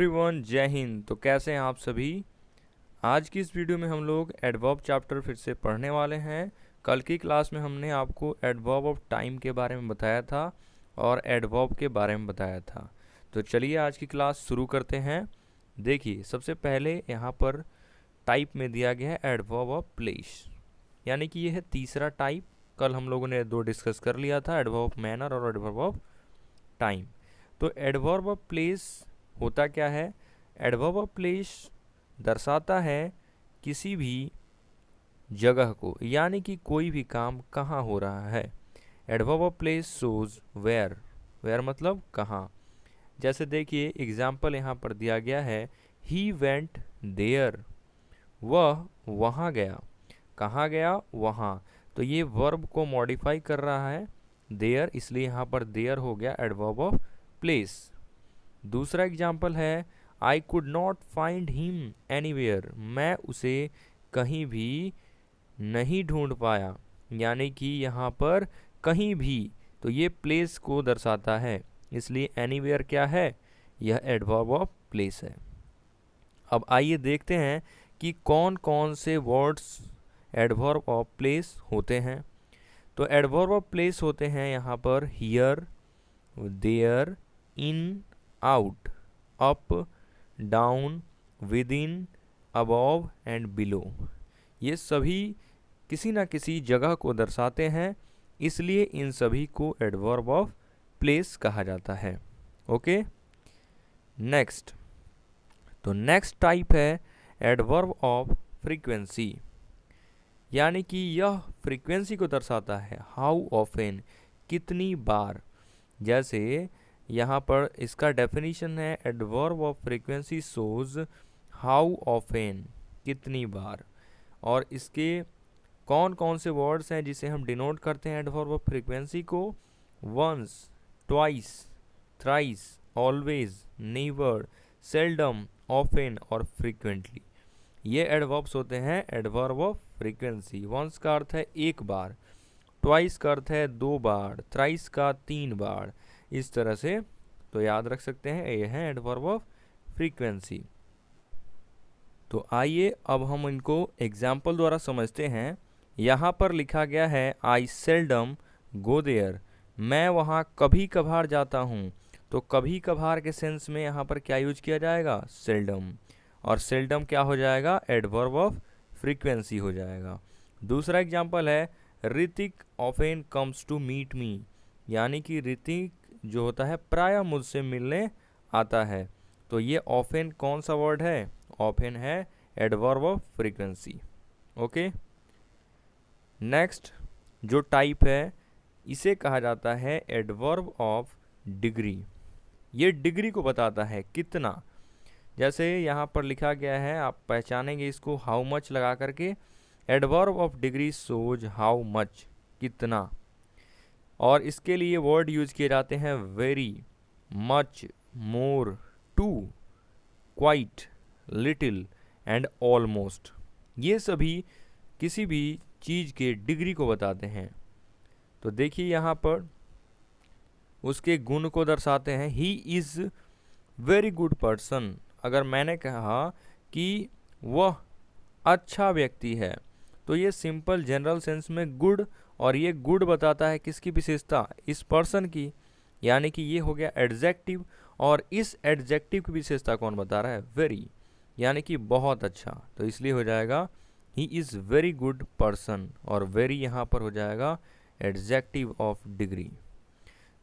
Everyone, जय हिंद। तो कैसे हैं आप सभी। आज की इस वीडियो में हम लोग एडवर्ब चैप्टर फिर से पढ़ने वाले हैं। कल की क्लास में हमने आपको एडवर्ब ऑफ टाइम के बारे में बताया था और एडवर्ब के बारे में बताया था। तो चलिए आज की क्लास शुरू करते हैं। देखिए, सबसे पहले यहाँ पर टाइप में दिया गया है एडवर्ब ऑफ प्लेस, यानी कि यह है तीसरा टाइप। कल हम लोगों ने दो डिस्कस कर लिया था, एडवर्ब ऑफ मैनर और एडवर्ब ऑफ टाइम। तो एडवर्ब ऑफ प्लेस होता क्या है? एडवर्ब ऑफ प्लेस दर्शाता है किसी भी जगह को, यानी कि कोई भी काम कहाँ हो रहा है। Adverb of place shows where. Where मतलब कहाँ। जैसे देखिए एग्जाम्पल यहाँ पर दिया गया है, ही वेंट देयर, वह वहाँ गया। कहाँ गया? वहाँ। तो ये वर्ब को मॉडिफाई कर रहा है देयर, इसलिए यहाँ पर देयर हो गया एडवर्ब ऑफ प्लेस। दूसरा एग्जाम्पल है, I could not find him anywhere, मैं उसे कहीं भी नहीं ढूंढ पाया, यानी कि यहाँ पर कहीं भी, तो ये प्लेस को दर्शाता है, इसलिए एनीवेयर क्या है? यह एडवर्ब ऑफ प्लेस है। अब आइए देखते हैं कि कौन कौन से वर्ड्स एडवर्ब ऑफ प्लेस होते हैं। तो एडवर्ब ऑफ प्लेस होते हैं यहाँ पर here, there, in, out, up, down, within, above and below. ये सभी किसी न किसी जगह को दर्शाते हैं, इसलिए इन सभी को एडवर्ब ऑफ प्लेस कहा जाता है। Okay, next. तो नेक्स्ट टाइप है एडवर्ब ऑफ फ्रीक्वेंसी, यानी कि यह फ्रीक्वेंसी को दर्शाता है। हाउ ऑफेन, कितनी बार। जैसे यहाँ पर इसका डेफिनेशन है, adverb of frequency shows how often, कितनी बार। और इसके कौन कौन से वर्ड्स हैं जिसे हम डिनोट करते हैं एडवर्ब ऑफ फ्रीक्वेंसी को? Once, twice, thrice, always, never, seldom, often और फ्रीक्वेंटली। ये एडवर्ब्स होते हैं एडवर्ब ऑफ फ्रीक्वेंसी। वंस का अर्थ है एक बार, ट्वाइस का अर्थ है दो बार, थ्राइस का तीन बार, इस तरह से। तो याद रख सकते हैं, ये है एडवर्ब ऑफ फ्रीक्वेंसी। तो आइए अब हम इनको एग्जाम्पल द्वारा समझते हैं। यहाँ पर लिखा गया है, आई सेल्डम गो देयर, मैं वहाँ कभी कभार जाता हूँ। तो कभी कभार के सेंस में यहाँ पर क्या यूज किया जाएगा? सेल्डम। और सेल्डम क्या हो जाएगा? एडवर्ब ऑफ फ्रीक्वेंसी हो जाएगा। दूसरा एग्जाम्पल है, Hrithik often comes to meet me, यानी कि ऋतिक जो होता है प्रायः मुझसे मिलने आता है। तो ये ऑफेन कौन सा वर्ड है? ऑफेन है adverb of frequency. Okay, next जो टाइप है इसे कहा जाता है एडवर्ब ऑफ डिग्री। ये डिग्री को बताता है कितना। जैसे यहाँ पर लिखा गया है, आप पहचानेंगे इसको हाउ मच लगा करके। Adverb of degree shows how much, कितना। और इसके लिए वर्ड यूज किए जाते हैं very, much, more, too, quite, little and almost. ये सभी किसी भी चीज़ के डिग्री को बताते हैं। तो देखिए यहाँ पर उसके गुण को दर्शाते हैं। He is very good person, अगर मैंने कहा कि वह अच्छा व्यक्ति है, तो ये सिंपल जनरल सेंस में गुड, और ये गुड बताता है किसकी विशेषता? इस पर्सन की, यानी कि ये हो गया एडजेक्टिव। और इस एडजेक्टिव की विशेषता कौन बता रहा है? वेरी, यानी कि बहुत अच्छा। तो इसलिए हो जाएगा he is very good person, और वेरी यहाँ पर हो जाएगा एडजेक्टिव ऑफ डिग्री।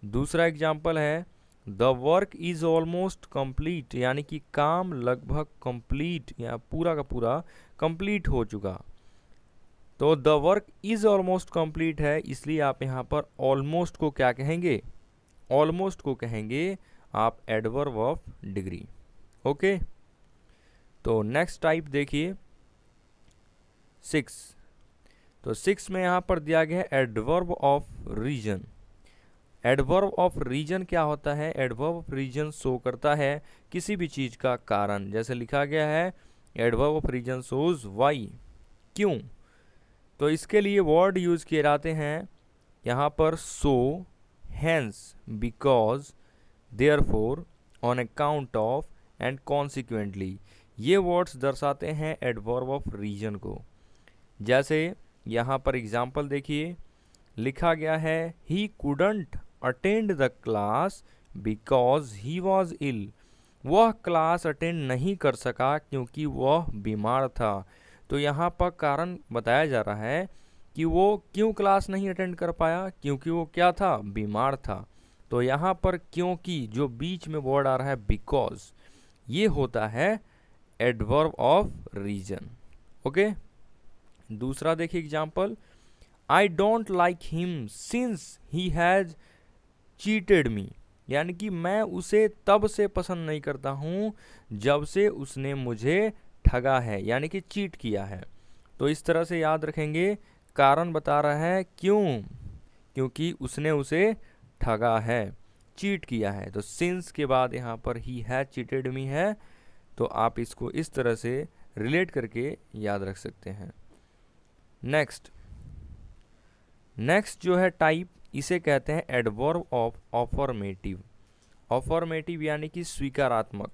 दूसरा एग्जाम्पल है, the work is almost complete, यानी कि काम लगभग कंप्लीट या पूरा का पूरा कंप्लीट हो चुका। तो the work is almost complete है, इसलिए आप यहाँ पर ऑलमोस्ट को क्या कहेंगे? ऑलमोस्ट को कहेंगे आप एडवर्ब ऑफ डिग्री। ओके, तो नेक्स्ट टाइप देखिए 6। तो 6 में यहाँ पर दिया गया है adverb of reason. Adverb of reason क्या होता है? एडवर्ब ऑफ रीजन शो करता है किसी भी चीज़ का कारण। जैसे लिखा गया है, adverb of reason shows why, क्यों। तो इसके लिए वर्ड यूज किए जाते हैं यहाँ पर so, hence, because, therefore, on account of and consequently. ये वर्ड्स दर्शाते हैं एडवर्ब ऑफ रीजन को। जैसे यहाँ पर एग्जाम्पल देखिए, लिखा गया है he couldn't attend the class because he was ill. वह क्लास अटेंड नहीं कर सका क्योंकि वह बीमार था। तो यहाँ पर कारण बताया जा रहा है कि वो क्यों क्लास नहीं अटेंड कर पाया, क्योंकि वो क्या था, बीमार था। तो यहाँ पर क्योंकि जो बीच में वर्ड आ रहा है बिकॉज, ये होता है एडवर्ब ऑफ रीजन। ओके, दूसरा देखिए example, I don't like him since he has cheated मी। यानी कि मैं उसे तब से पसंद नहीं करता हूँ जब से उसने मुझे ठगा है, यानी कि चीट किया है। तो इस तरह से याद रखेंगे, कारण बता रहा है क्यों, क्योंकि उसने उसे ठगा है, चीट किया है। तो सिंस के बाद यहाँ पर ही हैज चीटेड मी है, तो आप इसको इस तरह से रिलेट करके याद रख सकते हैं। नेक्स्ट जो है टाइप, इसे कहते हैं एडवर्ब ऑफ अफर्मेटिव। अफर्मेटिव यानी कि स्वीकारात्मक,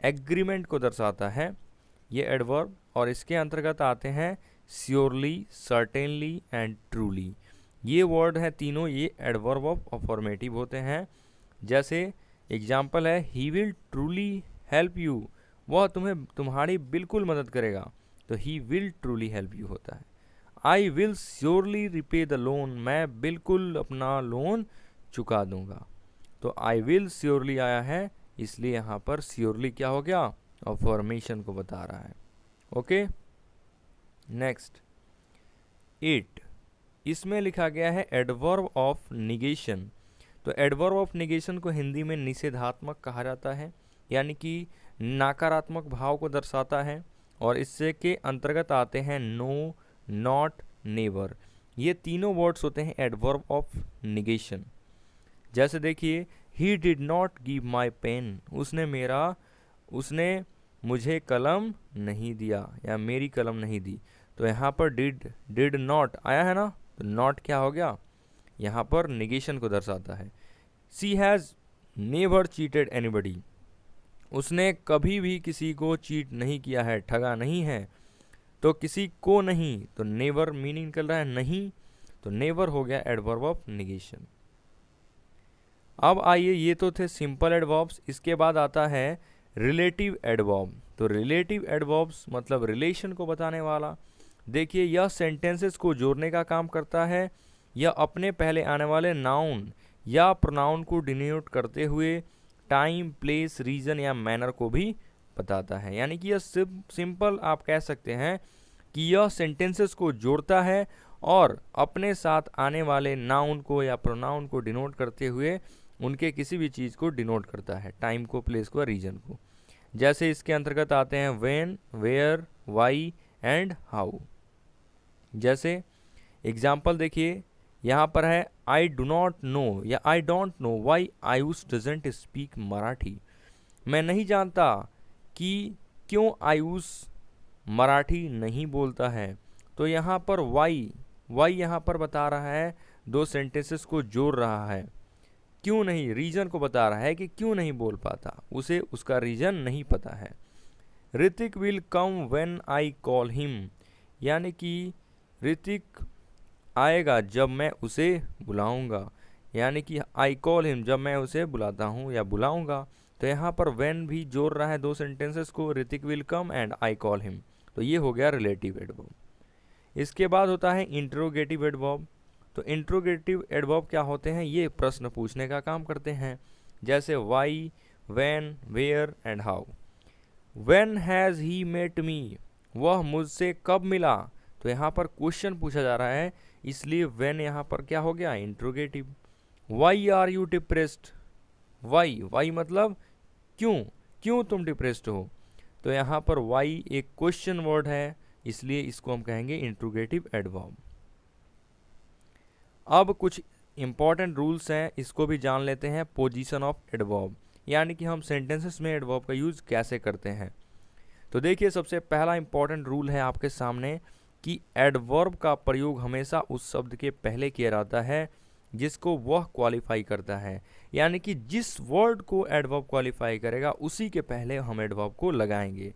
एग्रीमेंट को दर्शाता है ये एडवर्ब, और इसके अंतर्गत आते हैं श्योरली, सर्टेनली एंड ट्रूली। ये वर्ड है तीनों, ये एडवर्ब ऑफ अफर्मेटिव होते हैं। जैसे एग्जाम्पल है, he will truly help you, वह तुम्हें तुम्हारी बिल्कुल मदद करेगा, तो he will truly help you होता है। I will surely repay the loan, मैं बिल्कुल अपना लोन चुका दूंगा। तो आई विल श्योरली आया है, इसलिए यहाँ पर श्योरली क्या हो गया, अफर्मेशन को बता रहा है। ओके, नेक्स्ट 8, इसमें लिखा गया है एडवर्ब ऑफ निगेशन। तो एडवर्ब ऑफ निगेशन को हिंदी में निषेधात्मक कहा जाता है, यानी कि नकारात्मक भाव को दर्शाता है, और इससे के अंतर्गत आते हैं नो, नॉट, नेवर। ये तीनों वर्ड्स होते हैं एडवर्ब ऑफ निगेशन। जैसे देखिए, he did not give my pen, उसने मुझे कलम नहीं दिया, या मेरी कलम नहीं दी। तो यहाँ पर डिड नॉट आया है ना, तो नॉट क्या हो गया, यहाँ पर निगेशन को दर्शाता है। She has never cheated anybody, उसने कभी भी किसी को चीट नहीं किया है, ठगा नहीं है। तो किसी को नहीं, तो नेवर मीनिंग निकल रहा है नहीं, तो नेवर हो गया एडवर्ब ऑफ निगेशन। अब आइए, ये तो थे सिंपल एडवर्ब्स, इसके बाद आता है रिलेटिव एडवर्ब। तो रिलेटिव एडवर्ब्स मतलब रिलेशन को बताने वाला। देखिए, यह सेंटेंसेस को जोड़ने का काम करता है, यह अपने पहले आने वाले नाउन या प्रोनाउन को डिनोट करते हुए टाइम, प्लेस, रीजन या मैनर को भी बताता है। यानी कि यह सिंपल आप कह सकते हैं कि यह सेंटेंसेस को जोड़ता है और अपने साथ आने वाले नाउन को या प्रोनाउन को डिनोट करते हुए उनके किसी भी चीज़ को डिनोट करता है, टाइम को, प्लेस को, रीजन को। जैसे इसके अंतर्गत आते हैं when, where, why and how. जैसे एग्जाम्पल देखिए, यहाँ पर है आई डू नॉट नो या I don't know why Ayush doesn't speak Marathi. मैं नहीं जानता कि क्यों आयुष मराठी नहीं बोलता है। तो यहाँ पर वाई यहाँ पर बता रहा है, दो सेंटेंसेस को जोड़ रहा है। क्यों नहीं, रीजन को बता रहा है कि क्यों नहीं बोल पाता, उसे उसका रीजन नहीं पता है। Hrithik will come when I call him, यानी कि ऋतिक आएगा जब मैं उसे बुलाऊंगा, यानी कि आई कॉल हिम जब मैं उसे बुलाता हूँ या बुलाऊंगा। तो यहाँ पर व्हेन भी जोड़ रहा है दो सेंटेंसेस को, Hrithik will come and I call him. तो ये हो गया रिलेटिव एडवर्ब। इसके बाद होता है इंट्रोगेटिव एडवर्ब। तो इंट्रोगेटिव एडवर्ब क्या होते हैं, ये प्रश्न पूछने का काम करते हैं। जैसे why, when, where and how. When has he met me, वह मुझसे कब मिला। तो यहाँ पर क्वेश्चन पूछा जा रहा है, इसलिए व्हेन यहाँ पर क्या हो गया, interrogative. Why are you depressed, why मतलब क्यों तुम डिप्रेस्ड हो। तो यहाँ पर वाई एक क्वेश्चन वर्ड है, इसलिए इसको हम कहेंगे इंट्रोगेटिव एडवर्ब। अब कुछ इंपॉर्टेंट रूल्स हैं, इसको भी जान लेते हैं। पोजीशन ऑफ एडवर्ब, यानी कि हम सेंटेंसेस में एडवर्ब का यूज कैसे करते हैं। तो देखिए, सबसे पहला इंपॉर्टेंट रूल है आपके सामने कि एडवर्ब का प्रयोग हमेशा उस शब्द के पहले किया जाता है जिसको वह क्वालिफाई करता है, यानी कि जिस वर्ड को एडवर्ब क्वालिफाई करेगा उसी के पहले हम एडवर्ब को लगाएंगे।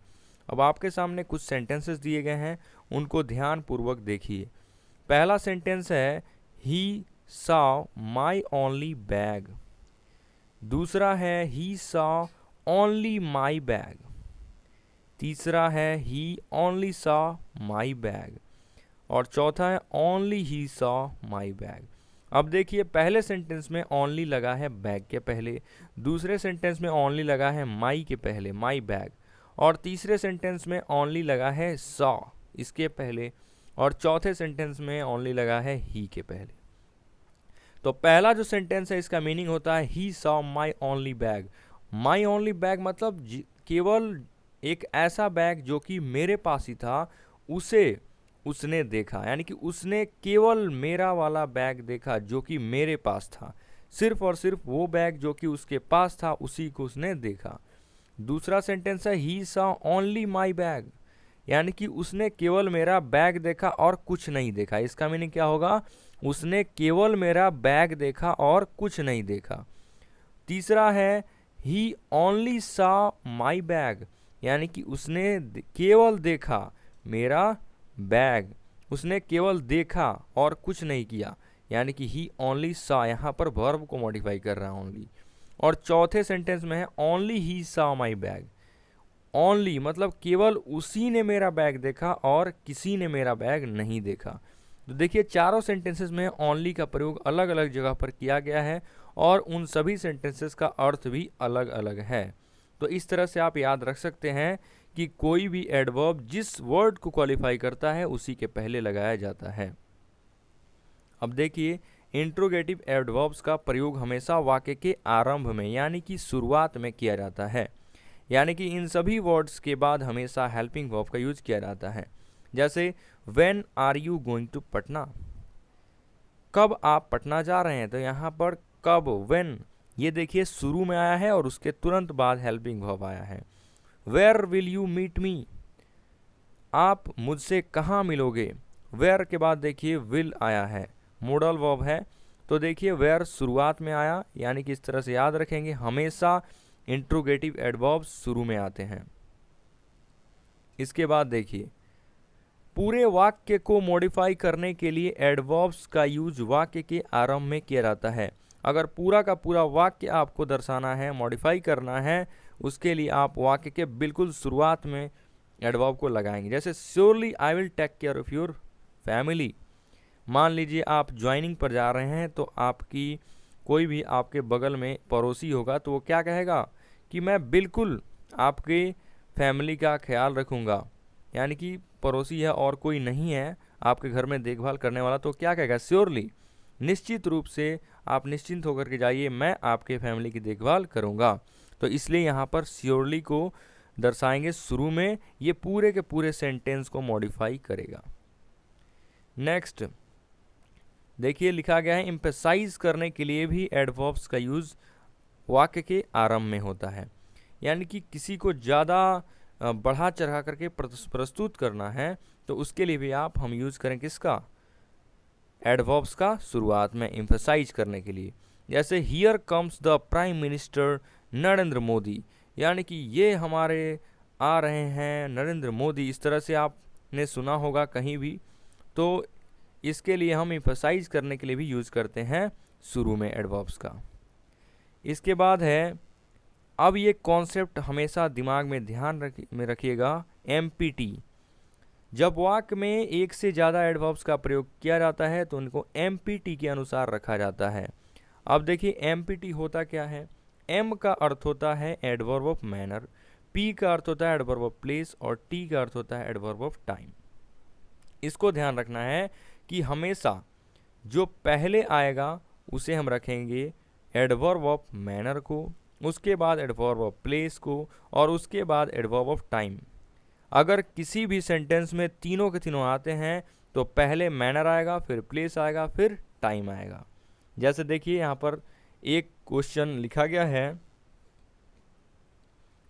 अब आपके सामने कुछ सेंटेंसेस दिए गए हैं, उनको ध्यान पूर्वक देखिए। पहला सेंटेंस है he saw my only bag. दूसरा है he saw only my bag. तीसरा है ही ओनली सॉ माई बैग। और चौथा है only he saw my bag. अब देखिए, पहले सेंटेंस में ओनली लगा है बैग के पहले, दूसरे सेंटेंस में ओनली लगा है माई के पहले, माई बैग, और तीसरे सेंटेंस में ओनली लगा है सॉ इसके पहले, और चौथे सेंटेंस में ओनली लगा है ही के पहले। तो पहला जो सेंटेंस है इसका मीनिंग होता है he saw my only bag. My only bag मतलब केवल एक ऐसा बैग जो कि मेरे पास ही था, उसे उसने देखा, यानी कि उसने केवल मेरा वाला बैग देखा जो कि मेरे पास था। सिर्फ और सिर्फ वो बैग जो कि उसके पास था उसी को उसने देखा। दूसरा सेंटेंस है he saw only my bag, यानी कि उसने केवल मेरा बैग देखा और कुछ नहीं देखा। इसका मीनिंग क्या होगा? उसने केवल मेरा बैग देखा और कुछ नहीं देखा। तीसरा है ही ओनली सॉ माई बैग, यानी कि उसने केवल देखा मेरा बैग, उसने केवल देखा और कुछ नहीं किया, यानी कि ही ओनली सॉ, यहाँ पर वर्ब को मॉडिफाई कर रहा है ओनली। और चौथे सेंटेंस में है only he saw my bag. Only मतलब केवल उसी ने मेरा बैग देखा और किसी ने मेरा बैग नहीं देखा। तो देखिए, चारों सेंटेंसेस में ओनली का प्रयोग अलग अलग जगह पर किया गया है और उन सभी सेंटेंसेस का अर्थ भी अलग अलग है। तो इस तरह से आप याद रख सकते हैं कि कोई भी एडवर्ब जिस वर्ड को क्वालिफाई करता है उसी के पहले लगाया जाता है। अब देखिए, इंट्रोगेटिव एडवर्ब्स का प्रयोग हमेशा वाक्य के आरंभ में यानी कि शुरुआत में किया जाता है, यानी कि इन सभी वर्ड्स के बाद हमेशा हेल्पिंग वर्ब का यूज किया जाता है। जैसे when are you going to Patna, कब आप पटना जा रहे हैं, तो यहाँ पर कब, व्हेन, ये देखिए शुरू में आया है और उसके तुरंत बाद हेल्पिंग वर्ब आया है। Where will you meet me, आप मुझसे कहाँ मिलोगे, वेयर के बाद देखिए विल आया है, मोडल वर्ब है। तो देखिए वेयर शुरुआत में आया, यानी कि इस तरह से याद रखेंगे, हमेशा इंट्रोगेटिव एडवर्ब्स शुरू में आते हैं। इसके बाद देखिए, पूरे वाक्य को मॉडिफाई करने के लिए एडवर्ब्स का यूज वाक्य के आरंभ में किया जाता है। अगर पूरा का पूरा वाक्य आपको दर्शाना है, मॉडिफाई करना है, उसके लिए आप वाक्य के बिल्कुल शुरुआत में एडवर्ब को लगाएंगे। जैसे surely I will take care of your family. मान लीजिए आप ज्वाइनिंग पर जा रहे हैं, तो आपकी कोई भी आपके बगल में पड़ोसी होगा तो वो क्या कहेगा कि मैं बिल्कुल आपके फैमिली का ख्याल रखूँगा, यानी कि पड़ोसी है और कोई नहीं है आपके घर में देखभाल करने वाला, तो क्या कहेगा? श्योरली, निश्चित रूप से आप निश्चिंत होकर के जाइए, मैं आपके फैमिली की देखभाल करूँगा। तो इसलिए यहाँ पर श्योरली को दर्शाएंगे शुरू में, ये पूरे के पूरे सेंटेंस को मॉडिफाई करेगा। नेक्स्ट देखिए, लिखा गया है एम्फसाइज करने के लिए भी एडवर्ब्स का यूज़ वाक्य के आरंभ में होता है, यानी कि किसी को ज़्यादा बढ़ा चढ़ा करके प्रस्तुत करना है तो उसके लिए भी हम यूज़ करें किसका? एडवर्ब्स का शुरुआत में एम्फसाइज करने के लिए। जैसे here comes the prime minister Narendra Modi, यानी कि ये हमारे आ रहे हैं नरेंद्र मोदी, इस तरह से आपने सुना होगा कहीं भी। तो इसके लिए हम एम्फसाइज करने के लिए भी यूज़ करते हैं शुरू में एडवर्ब्स का। इसके बाद है, अब ये कॉन्सेप्ट हमेशा दिमाग में ध्यान में रखिएगा, एमपीटी। जब वाक्य में एक से ज़्यादा एडवर्ब्स का प्रयोग किया जाता है तो उनको एमपीटी के अनुसार रखा जाता है। अब देखिए एमपीटी होता क्या है? एम का अर्थ होता है एडवर्ब ऑफ मैनर, पी का अर्थ होता है एडवर्ब ऑफ प्लेस और टी का अर्थ होता है एडवर्ब ऑफ टाइम। इसको ध्यान रखना है कि हमेशा जो पहले आएगा उसे हम रखेंगे एडवर्ब ऑफ मैनर को, उसके बाद एडवर्ब ऑफ प्लेस को और उसके बाद एडवर्ब ऑफ टाइम। अगर किसी भी सेंटेंस में तीनों के तीनों आते हैं तो पहले मैनर आएगा, फिर प्लेस आएगा, फिर टाइम आएगा। जैसे देखिए यहाँ पर एक क्वेश्चन लिखा गया है,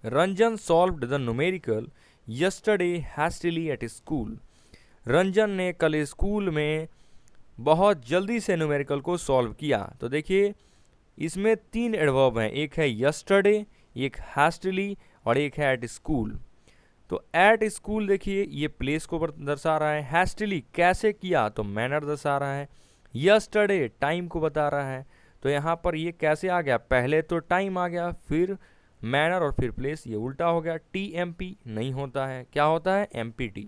Ranjan solved the numerical yesterday hastily at school. Ranjan ने कल स्कूल में बहुत जल्दी से न्यूमेरिकल को सॉल्व किया। तो देखिए इसमें 3 एडवर्ब हैं, एक है यस्टरडे, एक हैस्टिली और एक है एट स्कूल। तो एट स्कूल देखिए ये प्लेस को दर्शा रहा है, हैस्टिली कैसे किया तो मैनर दर्शा रहा है, यस्टरडे टाइम को बता रहा है। तो यहाँ पर ये कैसे आ गया, पहले तो टाइम आ गया, फिर मैनर और फिर प्लेस, ये उल्टा हो गया। TMP नहीं होता है, क्या होता है MPT।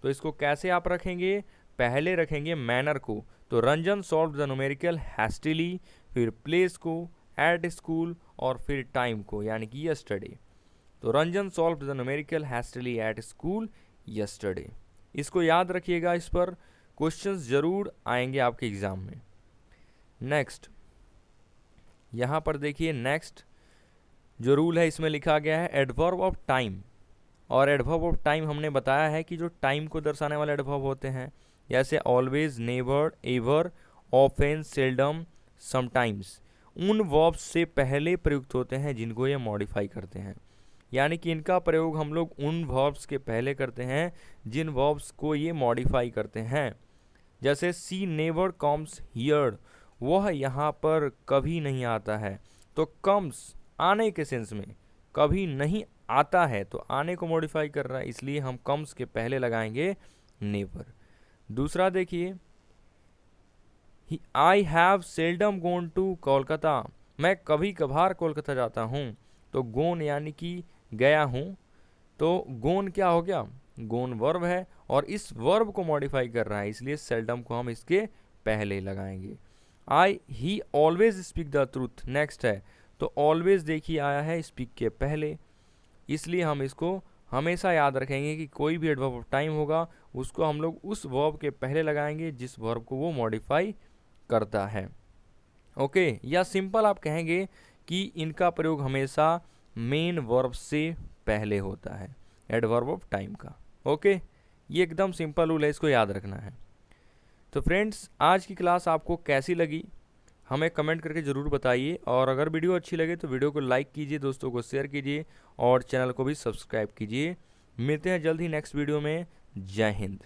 तो इसको कैसे आप रखेंगे, पहले रखेंगे मैनर को, तो रंजन सॉल्व द न्यूमेरिकल हैस्टिली, फिर प्लेस को, एट स्कूल और फिर टाइम को यानी कि यस्टरडे। तो Ranjan solve the numerical hastily at school yesterday. इसको याद रखिएगा, इस पर क्वेश्चंस जरूर आएंगे आपके एग्जाम में। नेक्स्ट यहाँ पर देखिए, नेक्स्ट जो रूल है इसमें लिखा गया है एडवर्ब ऑफ टाइम। और एडवर्ब ऑफ टाइम हमने बताया है कि जो टाइम को दर्शाने वाले एडवर्ब होते हैं, जैसे always, never, ever, often, seldom, sometimes, उन वर्ब्स से पहले प्रयुक्त होते हैं जिनको ये मॉडिफाई करते हैं। यानी कि इनका प्रयोग हम लोग उन वर्ब्स के पहले करते हैं जिन वर्ब्स को ये मॉडिफाई करते हैं। जैसे सी नेवर कम्स हियर, वह यहाँ पर कभी नहीं आता है। तो कम्स आने के सेंस में, कभी नहीं आता है तो आने को मॉडिफाई कर रहा है, इसलिए हम कम्स के पहले लगाएंगे नेवर। दूसरा देखिए, I have seldom gone to Kolkata, मैं कभी कभार कोलकाता जाता हूँ। तो गोन यानी कि गया हूँ, तो गोन क्या हो गया, गोन वर्ब है और इस वर्ब को मॉडिफाई कर रहा है, इसलिए सेल्डम को हम इसके पहले लगाएंगे। ही always speak the truth, next है, तो ऑलवेज देखिए आया है स्पीक के पहले, इसलिए हम इसको हमेशा याद रखेंगे कि कोई भी एडवर्ब ऑफ टाइम होगा उसको हम लोग उस वर्ब के पहले लगाएंगे जिस वर्ब को वो मॉडिफाई करता है। ओके, या सिंपल आप कहेंगे कि इनका प्रयोग हमेशा मेन वर्ब से पहले होता है एडवर्ब ऑफ टाइम का। ओके, ये एकदम सिंपल रूल है, इसको याद रखना है। तो फ्रेंड्स, आज की क्लास आपको कैसी लगी हमें कमेंट करके ज़रूर बताइए, और अगर वीडियो अच्छी लगे तो वीडियो को लाइक कीजिए, दोस्तों को शेयर कीजिए और चैनल को भी सब्सक्राइब कीजिए। मिलते हैं जल्द ही नेक्स्ट वीडियो में। जय हिंद।